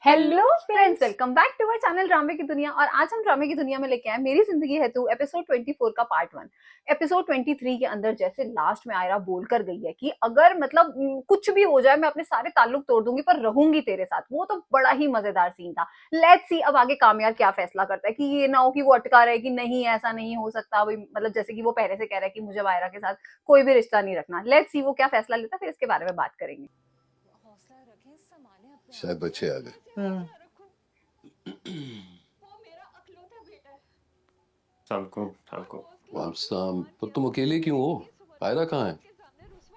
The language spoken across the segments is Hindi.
Hello friends, welcome back to our channel ड्रामे की दुनिया। और आज हम ड्रामे की दुनिया में लेके आए मेरी जिंदगी है तू एपिसोड 24 का पार्ट 1। एपिसोड 23 के अंदर जैसे लास्ट में आयरा बोल कर गई है कि अगर मतलब कुछ भी हो जाए मैं अपने सारे ताल्लुक तोड़ दूंगी पर रहूंगी तेरे साथ। वो तो बड़ा ही मजेदार सीन था। लेट्स सी अब आगे कामयाब क्या फैसला करता है, कि ये ना हो कि वो अटका रहे कि नहीं ऐसा नहीं हो सकता। मतलब जैसे कि वो पहले से कह रहा है कि मुझे आयरा के साथ कोई भी रिश्ता नहीं रखना। लेट्स सी वो क्या फैसला लेता है, फिर इसके बारे में बात करेंगे। शायद बच्चे आ गए। शाम को पर तुम अकेले क्यों हो? आयरा कहाँ है?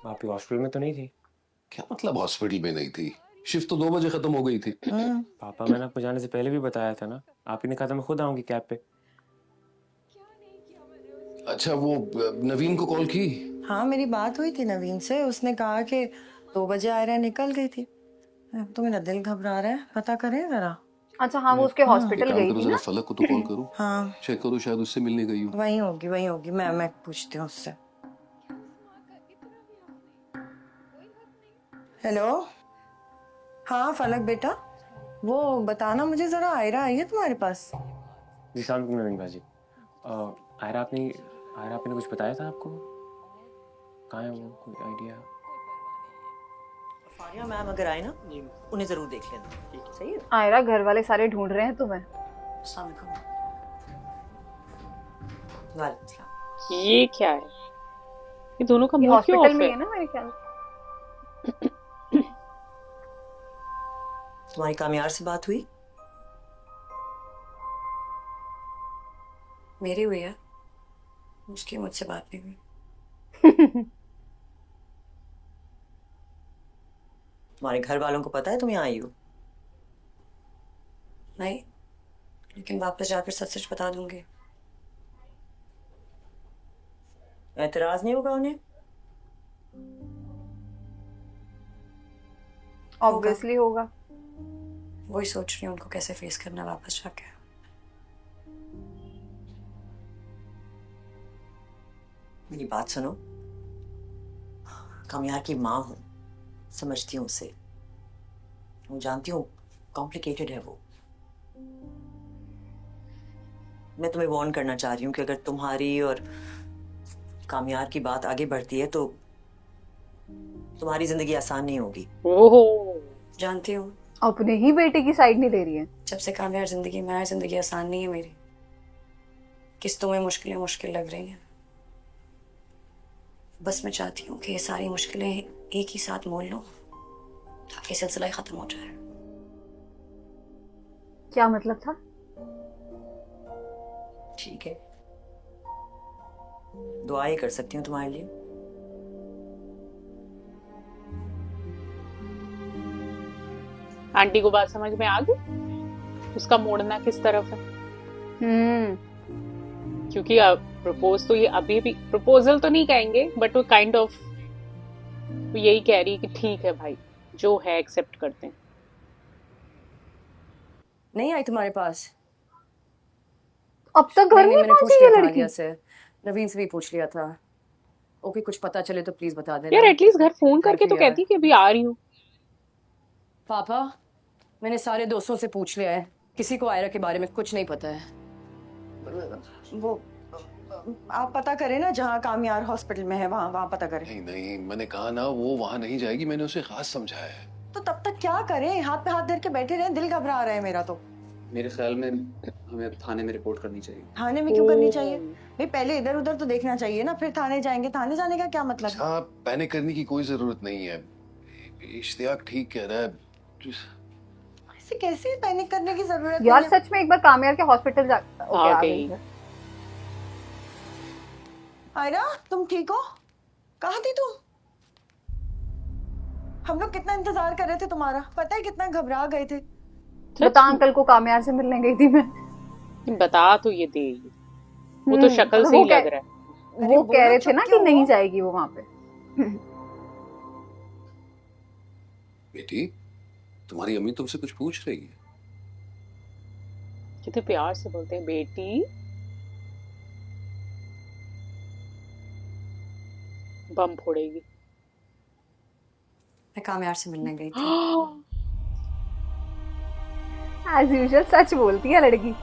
आप ही हॉस्पिटल में तो नहीं थी? क्या मतलब हॉस्पिटल में नहीं थी? शिफ्ट तो 2 बजे खत्म हो गई थी। पापा, मैंने आपको जाने से पहले भी बताया था ना। आप ही ने कहा था मैं खुद आऊंगी कैब पे। अच्छा वो नवीन को कॉल की? हाँ, मेरी बात हुई थी नवीन से। उसने कहा कि 2 बजे आयरा निकल गई थी। अब तो मेरा दिल घबरा रहा है, पता करें जरा। अच्छा हाँ, वो उसके एक हॉस्पिटल काम गई करो, थी जरा ना। फलक को तो कॉल करो। हाँ, चेक करो, शायद उससे मिलने गई हो। वही होगी मैं पूछती हूँ उससे। हेलो, हाँ फलक बेटा, वो बताना मुझे जरा, आयरा आई है तुम्हारे पास? जी शाम को नवीन भाजी। आयरा आपने कुछ बताया था आपको? कहाँ है वो, कोई आइडिया? फारिया मैम अगर आए ना, उन्हें जरूर देख लेना। सही है। आयरा घर वाले सारे ढूंढ रहे हैं तुम्हें। अस्सलाम वालेकुम। वालेकुम सलाम। ये क्या है? ये दोनों का ये मूड क्यों हॉस्पिटल ऑफ में ही है? है ना मेरे ख्याल। तुम्हारी कामयार से बात हुई? मेरी हुई है, उसकी मुझसे बात नहीं हुई। तुम्हारे घर वालों को पता है तुम यहाँ आई हो? नहीं, लेकिन वापस जाकर सच सच बता दूंगी। एतराज नहीं होगा उन्हें? ऑब्वियसली होगा। वही सोच रही हूँ उनको कैसे फेस करना वापस जाके। मेरी बात सुनो, कामयार की माँ हूँ, समझती हूँ उसे। वो जानती हूँ कॉम्प्लिकेटेड है वो। मैं तुम्हें वार्न करना चाह रही हूँ कि अगर तुम्हारी और कामयार की बात आगे बढ़ती है तो तुम्हारी जिंदगी आसान नहीं होगी। ओहो, जानती हूँ, अपने ही बेटे की साइड नहीं ले रही है। जब से कामयार जिंदगी में आए, जिंदगी आसान नहीं है मेरी। किस्तों में मुश्किलें मुश्किल लग रही हैं। बस मैं चाहती हूँ कि ये सारी मुश्किलें एक ही साथ मोल लूं ताकि सिलसिला ही खत्म हो जाए। क्या मतलब था? ठीक है, दुआ ही कर सकती हूँ तुम्हारे लिए। आंटी को बात समझ में आ गई? उसका मोड़ना किस तरफ है? क्योंकि प्रपोज तो ये अभी भी प्रपोजल तो नहीं कहेंगे, बट वो काइंड ऑफ यही कह रही है कि ठीक है भाई, जो है एक्सेप्ट करते हैं। नहीं आई तुम्हारे पास? अब तक घर नहीं मैंने पूछ पहुंची लिया ये था लड़की। आलिया से, नवीन से भी पूछ लिया था। ओके, कुछ पता चले तो प्लीज बता देना। यार एटलीस्ट घर फोन घर करके पे तो ही है। कहती कि अभी आ रही हूँ। पापा, मैंने सारे दोस्तों से पूछ लिया है, किसी को आयरा के बारे में कुछ नहीं पता है। वो आप पता करें ना, जहाँ कामयार हॉस्पिटल में है वहाँ पता करें। नहीं, मैंने कहा ना वो वहां नहीं जाएगी, मैंने उसे खास समझाया है। तो तब तक क्या करें? हाथ पे हाथ धर के बैठे रहे, दिल घबरा रहा है मेरा तो। मेरे ख्याल में हमें थाने में रिपोर्ट करनी चाहिए। थाने में क्यों करनी चाहिए भाई? पहले इधर उधर तो देखना चाहिए ना, फिर थाने जाएंगे। थाने जाने का क्या मतलब? अच्छा, पैनिक करने की कोई जरूरत नहीं है। इश्तियाक ठीक कह रहा है। ऐसे कैसे पैनिक करने की जरूरत यार नहीं है। सच में एक बार कामयार के हॉस्पिटल जा। ओके, आ आ गई। गई है। आयरा, तुम ठीक हो? कहाँ थी तुम? हम लोग कितना इंतजार कर रहे थे तुम्हारा, पता है कितना घबरा गए थे। बता, अंकल को कामयार से मिलने गई थी मैं। बता तो ये दे, वो तो शक्ल मतलब से ही लग रहा है। वो कह रहे थे चुप ना क्यों कि नहीं हो? जाएगी वो वहां पे। बेटी, तुम्हारी अम्मी तुमसे कुछ पूछ रही है? कितने प्यार से बोलते हैं बेटी। बम फोड़ेगी। मैं कामयार से मिलने गई थी। एज यूजुअल सच बोलती है लड़की।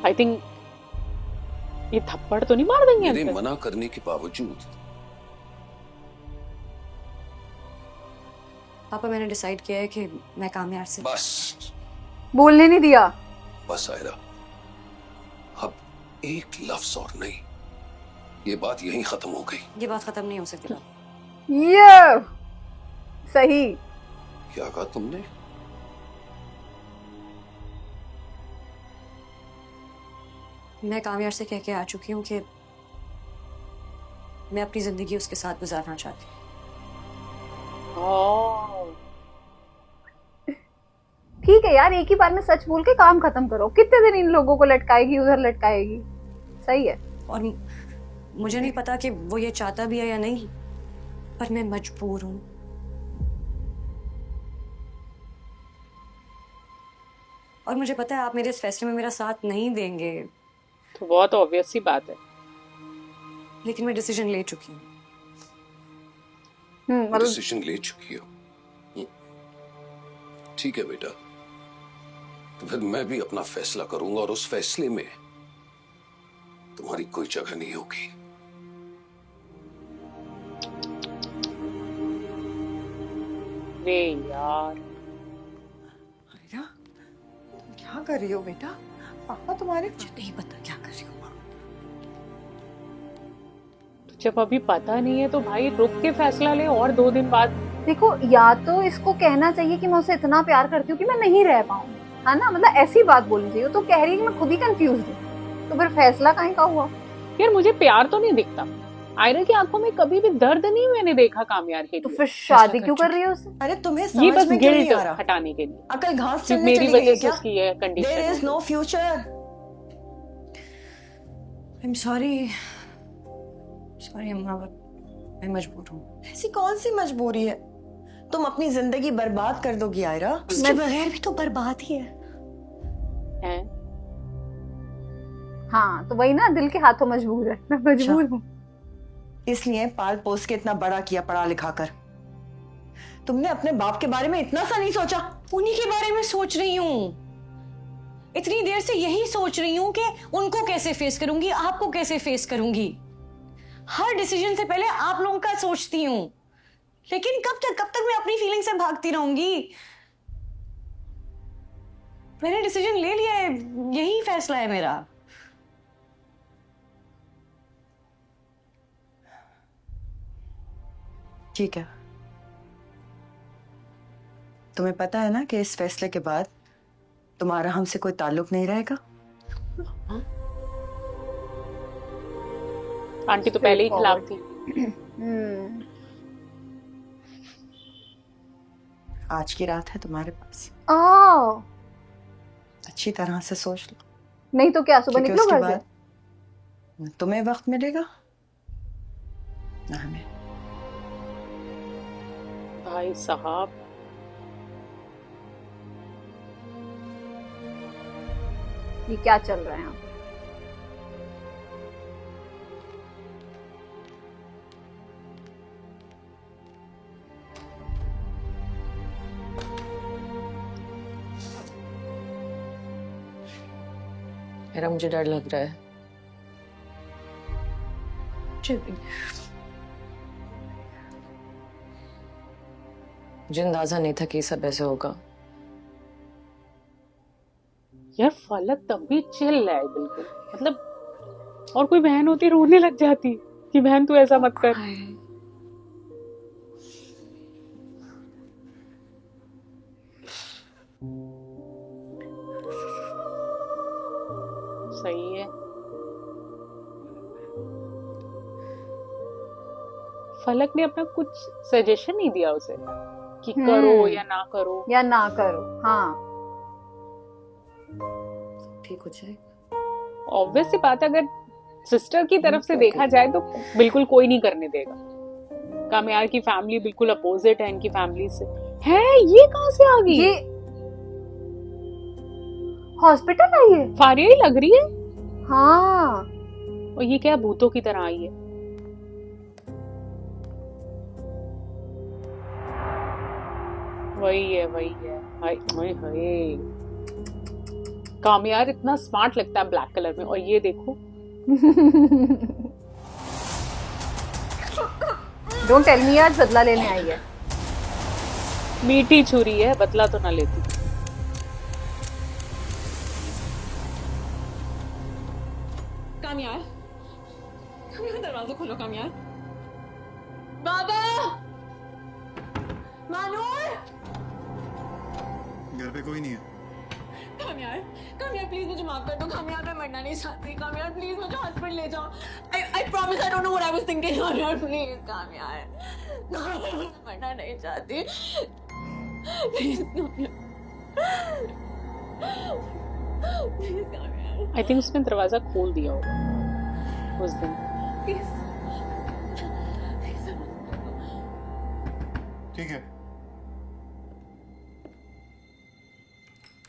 आई थिंक ये थप्पड़ तो नहीं मार देंगे मेरे अंकल? मना करने के बावजूद पापा मैंने डिसाइड किया है कि मैं कामयाब से बस बोलने नहीं दिया। बस आयरा, अब एक लफ्ज और नहीं, ये बात यहीं खत्म हो गई। ये बात खत्म नहीं हो सकती पापा। ये सही। क्या कहा तुमने? मैं कामयाब से कह के आ चुकी हूँ कि मैं अपनी जिंदगी उसके साथ गुजारना चाहती हूँ। ओह, ठीक है यार, एक ही बार में सच बोल के काम खत्म करो। कितने दिन इन लोगों को लटकाएगी, उधर लटकाएगी। सही है। और मुझे नहीं पता कि वो ये चाहता भी है या नहीं, पर मैं मजबूर हूँ। और मुझे पता है आप मेरे इस फैसले में मेरा साथ नहीं देंगे, तो बहुत ऑब्वियस सी बात है। लेकिन मैं डिसीजन ले चुकी हूँ। मतलब डिसीजन ले चुकी हो? ठीक है बेटा, तो फिर मैं भी अपना फैसला करूंगा और उस फैसले में तुम्हारी कोई जगह नहीं होगी। वे यार, आयरा, तुम क्या कर रही हो बेटा? पापा तुम्हारे मुझे नहीं पता क्या कर रही हूँ माँ। जब अभी पता नहीं है तो भाई रुक के फैसला ले, और 2 दिन बाद। देखो, या तो इसको कहना चाहिए कि मैं उसे इतना प्यार करती हूँ कि मैं नहीं रह पाऊँ, है ना, मतलब ऐसी बात बोलनी चाहिए। तो कह रही है कि मैं खुद ही कंफ्यूज हूँ, तो फिर फैसला काहे का हुआ? यार मुझे प्यार तो नहीं दिखता, आयरा की आंखों में कभी भी दर्द नहीं मैंने देखा कामयार के तो लिए। फिर शादी क्यों कर रही है उससे? अरे तुम्हें ये समझ बस में क्यों नहीं गिल्ट आ रहा? हटाने के लिए, अकल घास कि चलने मेरी चली गई वजह है से क्या? उसकी ये There is condition. no future. I'm sorry अम्मा, मैं मजबूर हूँ। ऐसी कौन सी मजबूरी है? तुम अपनी जिंदगी बर्बाद कर दोगी आयरा। उसके बगैर भी तो बर्बाद ही है। है हाँ, तो वही ना, दिल के हाथों मजबूर है। मैं मजबूर हूँ। इसलिए पाल पोस के इतना बड़ा किया पढ़ा लिखा कर। तुमने अपने बाप के बारे में इतना सा नहीं सोचा? उन्हीं के बारे में सोच रही हूँ। इतनी देर से यही सोच रही हूँ कि उनको कैसे फेस करूंगी, आपको कैसे फेस करूंगी। हर डिसीजन से पहले आप लोगों का सोचती हूँ, लेकिन कब तक मैं अपनी फीलिंग से भागती रहूंगी? मैंने डिसीजन ले लिया है, यही फैसला है मेरा। ठीक है, तुम्हें पता है ना कि इस फैसले के बाद तुम्हारा हमसे कोई ताल्लुक नहीं रहेगा। आंटी तो पहले ही खिलाफ थी। आज की रात है तुम्हारे पास, ओह, अच्छी तरह से सोच लो, नहीं तो क्या सुबह क्योंकि निकलो उसके घर से? बाद न तुम्हें वक्त मिलेगा ना हमें। भाई साहब, ये क्या चल रहा है यहाँ? मेरा मुझे डर लग रहा है। मुझे अंदाजा नहीं था कि ये सब ऐसे होगा। यार फलक तब भी चिल है बिल्कुल, मतलब और कोई बहन होती रोने लग जाती कि बहन तू ऐसा मत कर। सही है। फलक ने अपना कुछ सजेशन नहीं दिया उसे कि करो या ना करो। या ना करो, हाँ। ठीक हो जाए। ऑब्वियस सी बात है, अगर सिस्टर की तरफ से देखा जाए तो बिल्कुल कोई नहीं करने देगा। कामयार की फैमिली बिल्कुल अपोजिट है इनकी फैमिली से। है ये कहाँ से आ गई? ये हॉस्पिटल आई है? फारिया ही लग रही है। हाँ, और ये क्या भूतों की तरह आई है? वही है हाय हाय हाय। कामयार इतना स्मार्ट लगता है ब्लैक कलर में, और ये देखो डोंट टेल मी आज बदला लेने आई है। मीठी छुरी है, बदला तो ना लेती। कामयार, दरवाजा खोलो कामयार। बाबा, मानूर। घर पे कोई नहीं है। कामयार, कामयार प्लीज मुझे माफ कर दो। कामयार मैं मरना नहीं चाहती। कामयार प्लीज मुझे हॉस्पिटल ले जाओ। I promise I don't know what I was thinking. कामयार प्लीज, कामयार मैं मरना नहीं चाहती। प्लीज कामयार। आई थिंक उसने दरवाजा खोल दिया होगा उस दिन। ठीक है,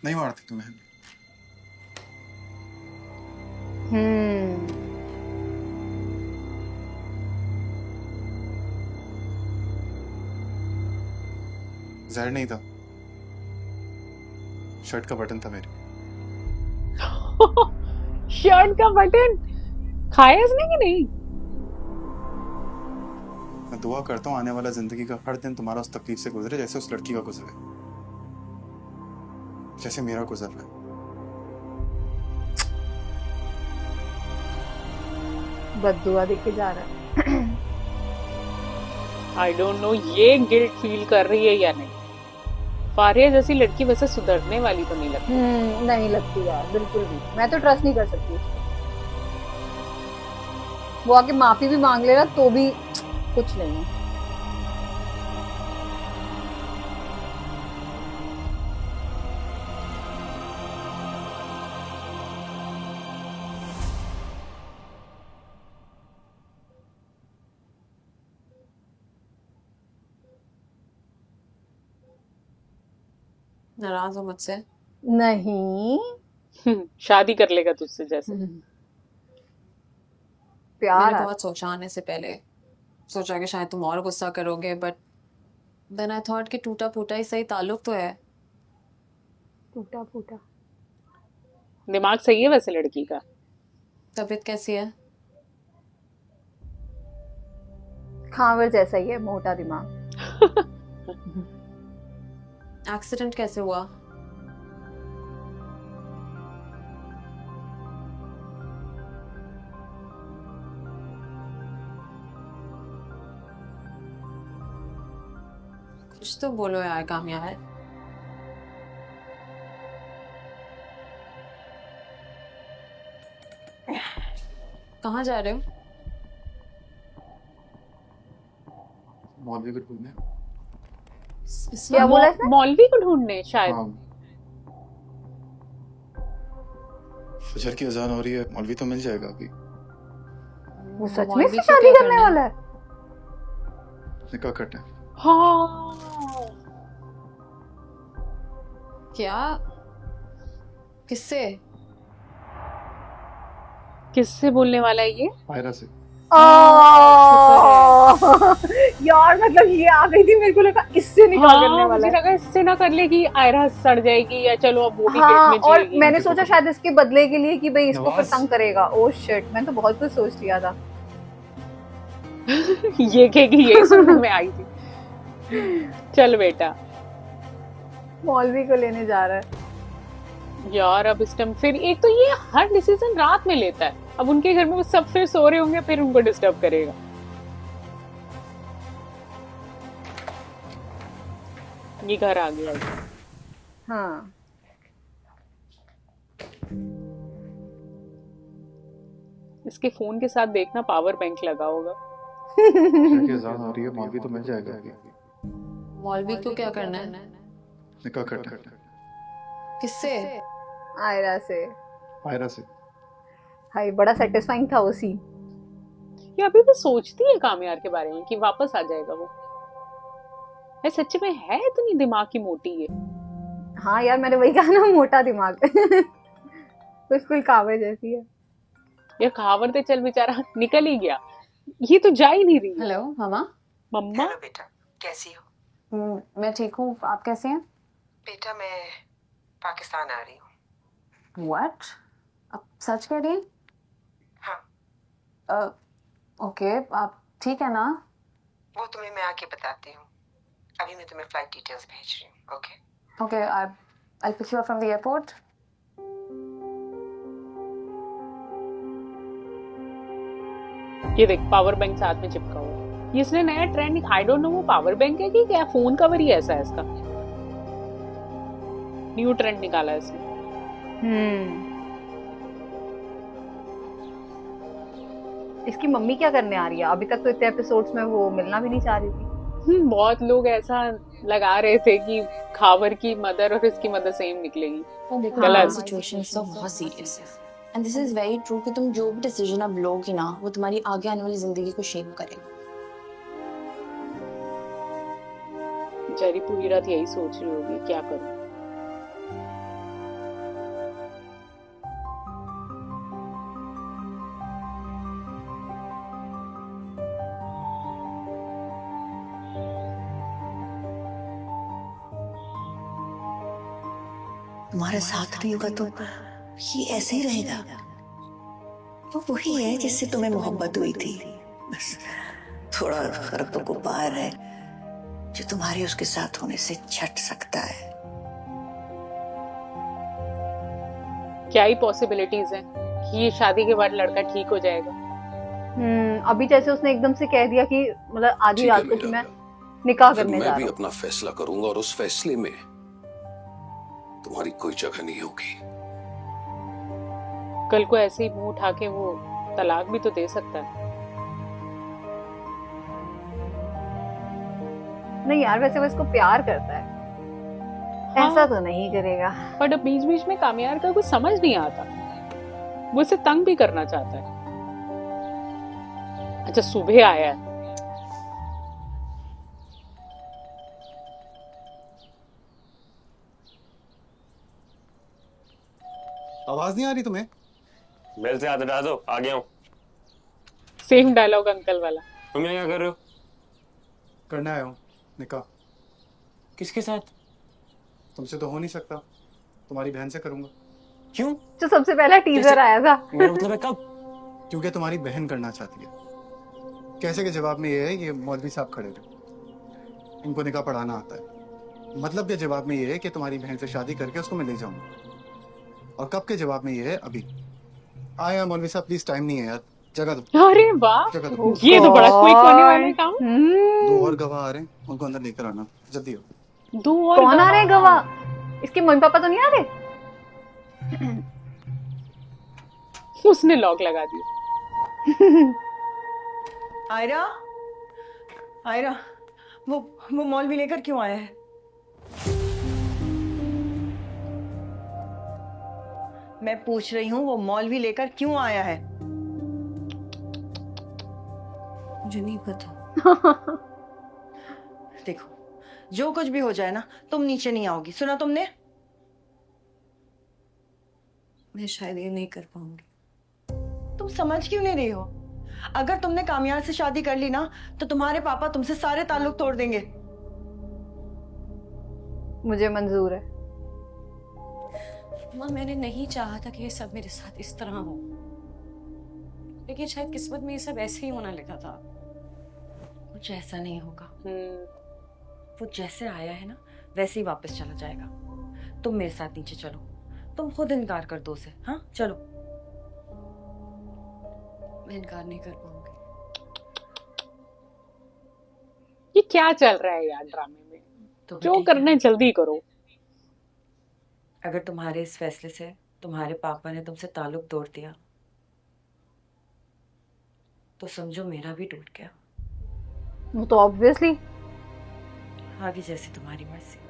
नहीं मारती तुम्हें। जहर नहीं था, शर्ट का बटन था मेरे। शर्ट का बटन खाया इसने कि नहीं? मैं दुआ करता हूँ आने वाला जिंदगी का हर दिन तुम्हारा उस तकलीफ से गुजरे जैसे उस लड़की का गुजरे, जैसे मेरा गुजर रहा है। बद्दुआ देके जा रहा है। आई डोंट नो ये गिल्ट फील कर रही है या नहीं। फारिया जैसी लड़की वैसे सुधरने वाली तो नहीं लगती। नहीं लगती यार, बिल्कुल भी। मैं तो ट्रस्ट नहीं कर सकती उसको। वो आके माफी भी मांग लेना तो भी कुछ नहीं है। नाराज हो मुझसे? नहीं, शादी कर लेगा तुझसे जैसे। प्यार मैंने आता बहुत सोचा आने से पहले, सोचा कि शायद तुम और गुस्सा करोगे, बट देन आई थॉट कि टूटा फूटा ही सही, ताल्लुक तो है। टूटा फूटा। दिमाग सही है वैसे लड़की का। तबीयत कैसी है? खावर जैसा ही है, मोटा दिमाग। एक्सीडेंट कैसे हुआ? कुछ तो बोलो यार कामयार। कहाँ जा रहे हो? मौलवी को ढूंढने। क्या बोला इसने? मौलवी को ढूंढने शायद। हाँ, फजर की अजान हो रही है, मौलवी तो मिल जाएगा अभी। वो सच में मौलवी इससे को शादी क्या करने करना है? वाला है? निकाह करना है। हाँ, क्या? किससे? किससे बोलने वाला है ये? आयरा से। यार मतलब ये आ गई थी, मेरे को लगा इससे निकाल करने हाँ, वाला मुझे है। लगा इससे ना कर लेगी, आयरा सड़ जाएगी, या चलो अब वो भी हाँ, गिल्ट में और जिएगी। मैंने सोचा शायद इसके बदले के लिए कि भाई इसको फिर नवाज। तंग करेगा। ओह शिट, मैंने तो बहुत कुछ सोच लिया था। ये कहेगी यही सुनने में आई थी। चल बेटा मौलवी को लेने जा रहा है। यार, अब इस टाइम फिर एक तो ये हर डिसीजन रात में लेता है। अब उनके घर में वो सब फिर सो रहे होंगे, फिर उनको डिस्टर्ब करेगा। ये घर आ गया। हाँ, इसके फोन के साथ देखना पावर बैंक लगा होगा। फजर की अजान हो रही है, मौलवी तो मिल जाएगा अभी। मौलवी को क्या करना है? निकाह करना है। किससे? आयरा से। आयरा से। हाय, बड़ा सेटिस्फाइंग था वो सीन। ये अभी भी सोचती है कामयार के बारे में कि वापस आ जाएगा वो। ये सच में है इतनी दिमाग की मोटी है। हाँ यार, मैंने वही कहा ना, मोटा दिमाग। बिल्कुल कावे जैसी है। ये कहावत है, चल बेचारा निकल ही गया। ये तो जा ही नहीं रही है। हेलो मामा। मम्मा बेटा, कैसी हो? मैं ठीक हूँ, आप कैसे हैं? बेटा मैं पाकिस्तान आ रही हूँ। व्हाट? आप सच कह रही हैं? हाँ, ओके, आप ठीक है ना? वो तुम्हें मैं आके बताती हूँ। अभी मैं तुम्हें फ्लाइट डिटेल्स भेज रही हूँ। Okay? Okay, I'll pick you up from the airport. ये देख पावर बैंक साथ में चिपका हुआ है। ये इसने नया ट्रेंड, आई डोंट नो वो पावर बैंक है कि क्या फोन कवर ही ऐसा है इसका। न्यू ट्रेंड निकाला है इसने। इसकी मम्मी क्या करने आ रही है? अभी तक तो इतने एपिसोड्स में वो मिलना भी नहीं चाह रही थी। बहुत लोग ऐसा लगा रहे थे कि खावर की मदर और इसकी मदर सेम निकलेगी। गलत। सिचुएशन तो बहुत सीरियस है and this is very true कि तुम जो भी डिसीजन अब लोगी ना वो तुम्हारी आगे आने वाली जिंदगी को शेप करेगा। जेरी पूरी रात यही सोच रही होगी क्या करूं। तुम्हारे साथ नहीं होगा तो ये ऐसे ही रहेगा। वो वही है जिससे तुम्हें मोहब्बत हुई थी, बस थोड़ा फर्क को पार है जो तुम्हारे उसके साथ होने से छट सकता है। क्या ही पॉसिबिलिटीज हैं कि ये शादी के बाद लड़का ठीक हो जाएगा। अभी जैसे उसने एकदम से कह दिया कि मतलब आधी ठीक है रात को कि मेरा मैं प्यार। निकाह फिर करने जा मैं रहा भी हूँ। अपना फैसला करूंगा और उस फैसले में तुम्हारी कोई जगह नहीं होगी। कल को ऐसे ही मुंह उठा के वो तलाक भी तो दे सकता है। नहीं यार, वैसे वो इसको प्यार करता है। हाँ। ऐसा तो नहीं करेगा। बट अब बीच बीच में कामयार का कुछ समझ नहीं आता, वो इसे तंग भी करना चाहता है। अच्छा सुबह आया है। आवाज नहीं आ रही तुम्हें? बेल से हाथ हटा दो, आ गया हूँ। सेम डायलॉग अंकल वाला। तुम यहाँ क्या कर रहे हो? करने आया हूँ निकाह। किसके साथ? तुमसे तो हो नहीं सकता, तुम्हारी बहन से करूंगा। क्यों? जो सबसे पहला टीजर कैसे? आया था। मेरा मतलब है कब? क्योंकि तुम्हारी बहन करना चाहती है। कैसे के जवाब में ये है, ये मौलवी साहब खड़े थे, इनको निकाह पढ़ाना आता है। मतलब के जवाब में ये है कि तुम्हारी बहन से शादी करके उसको मैं ले जाऊंगा। और कब के जवाब में ये है अभी। आया मौलवी साहब प्लीज, टाइम नहीं है यार, जगह दो। अरे वाह, जगह दो। ये तो बड़ा क्विक होने वाला है काम। दो और गवाह आ रहे हैं, उनको अंदर लेकर आना जल्दी हो। दो और कौन आ रहे हैं गवाह? इसके मम्मी पापा तो नहीं आ रहे? उसने लॉक लगा दिया। आयरा, आयरा, वो मौलवी लेकर क्यों आया है? मैं पूछ रही हूँ वो मौलवी लेकर क्यों आया है? मुझे नहीं पता। देखो, जो कुछ भी हो जाए ना, तुम नीचे नहीं आओगी, सुना तुमने? मैं शायद ये नहीं कर पाऊंगी। तुम समझ क्यों नहीं रही हो? अगर तुमने कामयाब से शादी कर ली ना, तो तुम्हारे पापा तुमसे सारे ताल्लुक तोड़ देंगे। मुझे मंजूर है। माँ मैंने नहीं चाहा था कि ये सब मेरे साथ इस तरह हो, लेकिन शायद किस्मत में ये सब ऐसे ही होना लिखा था। कुछ ऐसा नहीं होगा। वो जैसे आया है ना वैसे ही वापस चला जाएगा। तुम मेरे साथ नीचे चलो, तुम खुद इनकार कर दो उसे। हाँ चलो। मैं इनकार नहीं कर पाऊंगी। ये क्या चल रहा है यार ड्रामे में? तो जो करना है जल्दी करो। अगर तुम्हारे इस फैसले से तुम्हारे पापा ने तुमसे ताल्लुक तोड़ दिया तो समझो मेरा भी टूट गया। वो तो ऑब्वियसली। आगे जैसी तुम्हारी मर्जी।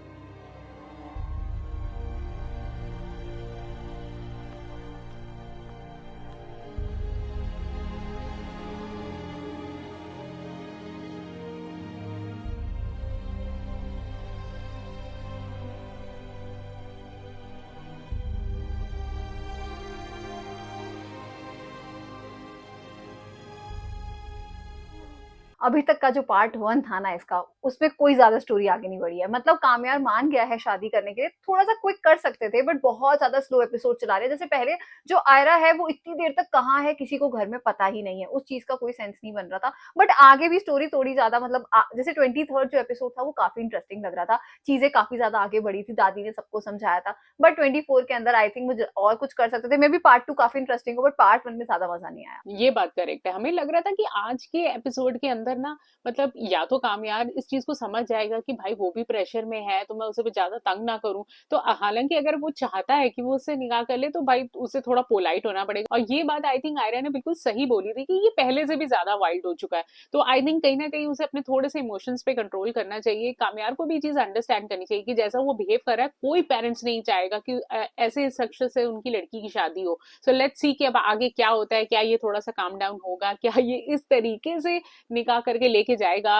अभी तक का जो पार्ट 1 था ना इसका, उसमें कोई ज्यादा स्टोरी आगे नहीं बढ़ी है। मतलब कामयार मान गया है शादी करने के लिए, थोड़ा सा क्विक कर सकते थे बट बहुत ज्यादा स्लो एपिसोड चला रहे हैं। जैसे पहले जो आयरा है वो इतनी देर तक कहाँ है किसी को घर में पता ही नहीं है, उस चीज का कोई सेंस नहीं बन रहा था। बट आगे भी स्टोरी थोड़ी ज्यादा मतलब जैसे 23rd जो एपिसोड था वो काफी इंटरेस्टिंग लग रहा था, चीजें काफी ज्यादा आगे बढ़ी थी, दादी ने सबको समझाया था। बट 24 के अंदर आई थिंक मुझे और कुछ कर सकते थे। मे बी पार्ट 2 काफी इंटरेस्टिंग हो बट पार्ट 1 में ज्यादा मजा नहीं आया। ये बात करेक्ट है। हमें लग रहा था कि आज के एपिसोड के अंदर ना मतलब या तो कामयाब इस चीज को समझ जाएगा कि भाई वो भी प्रेशर में है तो मैं उसे भी ज्यादा तंग ना करूं। तो हालांकि अगर वो चाहता है कि वो उससे निकाह कर ले तो भाई उसे थोड़ा पोलाइट होना पड़ेगा। और ये बात आई थिंक आयरा ने बिल्कुल सही बोली थी कि ये पहले से भी ज्यादा वाइल्ड हो चुका है। तो आई थिंक कहीं ना कहीं उसे अपने थोड़े से इमोशंस पे कंट्रोल करना चाहिए। कामयाब को भी चीज अंडरस्टैंड करनी चाहिए कि जैसा वो बिहेव कर रहा है कोई पेरेंट्स नहीं चाहेगा कि ऐसे शख्स से उनकी लड़की की शादी हो। सो लेट्स सी कि अब आगे क्या होता है, क्या ये थोड़ा सा काम डाउन होगा, क्या ये इस तरीके से निकाह करके लेके जाएगा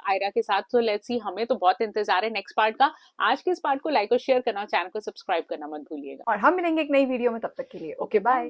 आयरा के साथ। तो लेट्स सी, हमें तो बहुत इंतजार है नेक्स्ट पार्ट का। आज के इस पार्ट को लाइक और शेयर करना, चैनल को सब्सक्राइब करना मत भूलिएगा। और हम मिलेंगे एक नई वीडियो में, तब तक के लिए ओके बाय।